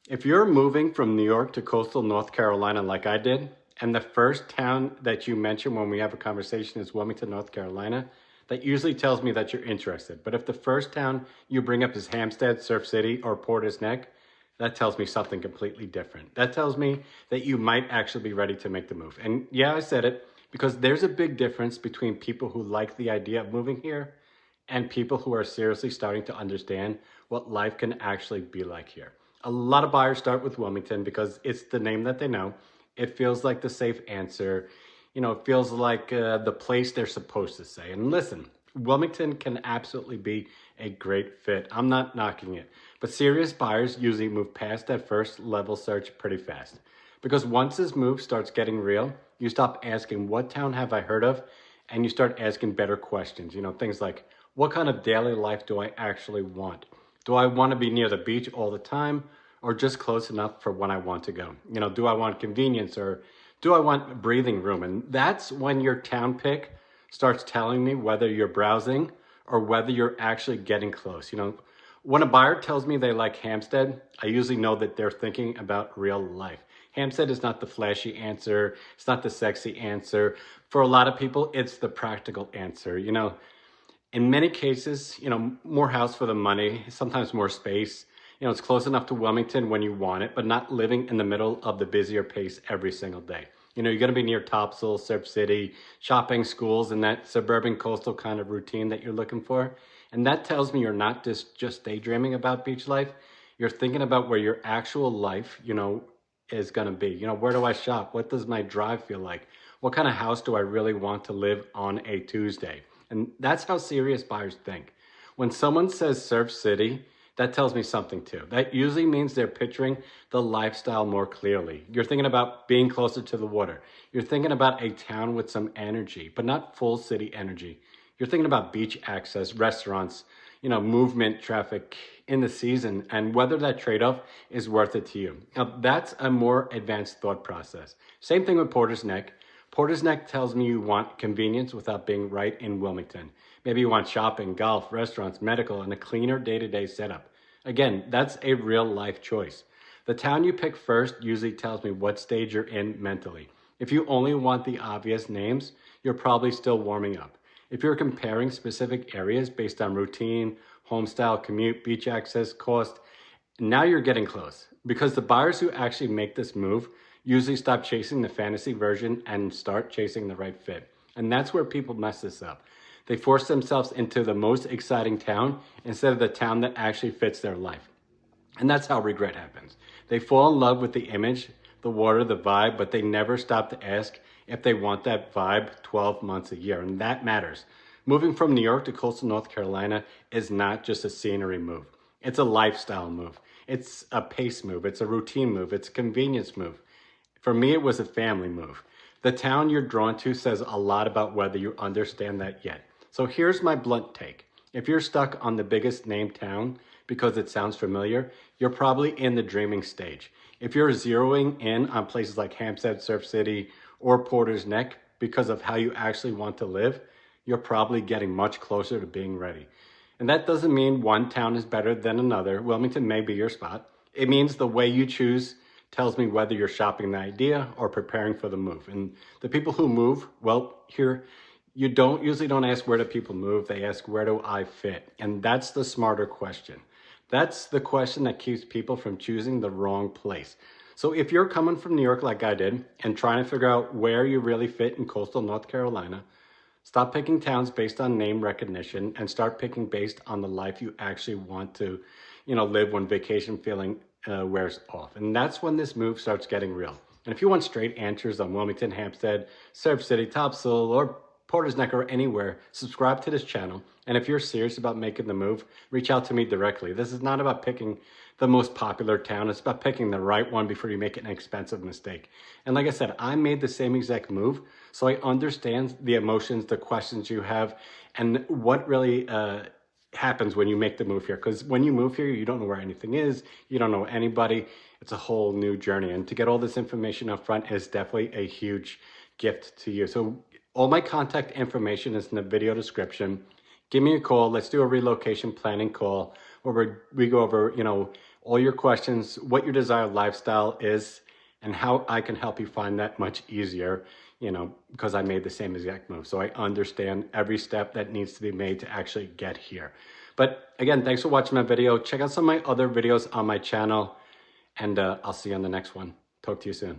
If you're moving from New York to coastal North Carolina like I did, and the first town that you mention when we have a conversation is Wilmington, North Carolina, that usually tells me that you're interested. But if the first town you bring up is Hampstead, Surf City, or Porter's Neck, that tells me something completely different. That tells me that you might actually be ready to make the move. And yeah, I said it because there's a big difference between people who like the idea of moving here and people who are seriously starting to understand what life can actually be like here. A lot of buyers start with Wilmington because it's the name that they know. It feels like the safe answer. It feels like the place they're supposed to say. And listen, Wilmington can absolutely be a great fit. I'm not knocking it. But serious buyers usually move past that first level search pretty fast. Because once this move starts getting real, you stop asking, what town have I heard of? And you start asking better questions. Things like, what kind of daily life do I actually want? Do I want to be near the beach all the time or just close enough for when I want to go? Do I want convenience or do I want breathing room? And that's when your town pick starts telling me whether you're browsing or whether you're actually getting close. When a buyer tells me they like Hampstead, I usually know that they're thinking about real life. Hampstead is not the flashy answer. It's not the sexy answer. For a lot of people, it's the practical answer. In many cases, more house for the money, sometimes more space. It's close enough to Wilmington when you want it, but not living in the middle of the busier pace every single day. You're going to be near Topsail, Surf City, shopping, schools, and that suburban coastal kind of routine that you're looking for. And that tells me you're not just daydreaming about beach life. You're thinking about where your actual life, is going to be. Where do I shop? What does my drive feel like? What kind of house do I really want to live on a Tuesday? And that's how serious buyers think. When someone says Surf City, that tells me something too. That usually means they're picturing the lifestyle more clearly. You're thinking about being closer to the water. You're thinking about a town with some energy, but not full city energy. You're thinking about beach access, restaurants, movement, traffic in the season, and whether that trade-off is worth it to you. Now, that's a more advanced thought process. Same thing with Porter's Neck. Porter's Neck tells me you want convenience without being right in Wilmington. Maybe you want shopping, golf, restaurants, medical, and a cleaner day-to-day setup. Again, that's a real life choice. The town you pick first usually tells me what stage you're in mentally. If you only want the obvious names, you're probably still warming up. If you're comparing specific areas based on routine, home style, commute, beach access, cost, now you're getting close. Because the buyers who actually make this move usually stop chasing the fantasy version and start chasing the right fit. And that's where people mess this up. They force themselves into the most exciting town instead of the town that actually fits their life. And that's how regret happens. They fall in love with the image, the water, the vibe, but they never stop to ask if they want that vibe 12 months a year. And that matters. Moving from New York to coastal North Carolina is not just a scenery move. It's a lifestyle move. It's a pace move. It's a routine move. It's a convenience move. For me, it was a family move. The town you're drawn to says a lot about whether you understand that yet. So here's my blunt take. If you're stuck on the biggest name town because it sounds familiar, you're probably in the dreaming stage. If you're zeroing in on places like Hampstead, Surf City, or Porter's Neck because of how you actually want to live, you're probably getting much closer to being ready. And that doesn't mean one town is better than another. Wilmington may be your spot. It means the way you choose tells me whether you're shopping the idea or preparing for the move. And the people who move, well, here, you usually don't ask where do people move, they ask where do I fit? And that's the smarter question. That's the question that keeps people from choosing the wrong place. So if you're coming from New York like I did and trying to figure out where you really fit in coastal North Carolina, stop picking towns based on name recognition and start picking based on the life you actually want to, live when vacation feeling wears off. And that's when this move starts getting real. And if you want straight answers on Wilmington, Hampstead, Surf City, Topsail, or Porter's Neck, or anywhere, subscribe to this channel. And if you're serious about making the move, reach out to me directly. This is not about picking the most popular town. It's about picking the right one before you make an expensive mistake. And like I said, I made the same exact move, so I understand the emotions, the questions you have, and what really happens when you make the move here. Because when you move here, you don't know where anything is. You don't know anybody. It's a whole new journey. And to get all this information up front is definitely a huge gift to you. So all my contact information is in the video description. Give me a call. Let's do a relocation planning call where we go over, all your questions, what your desired lifestyle is, and how I can help you find that much easier, because I made the same exact move. So I understand every step that needs to be made to actually get here. But again, thanks for watching my video. Check out some of my other videos on my channel, and I'll see you on the next one. Talk to you soon.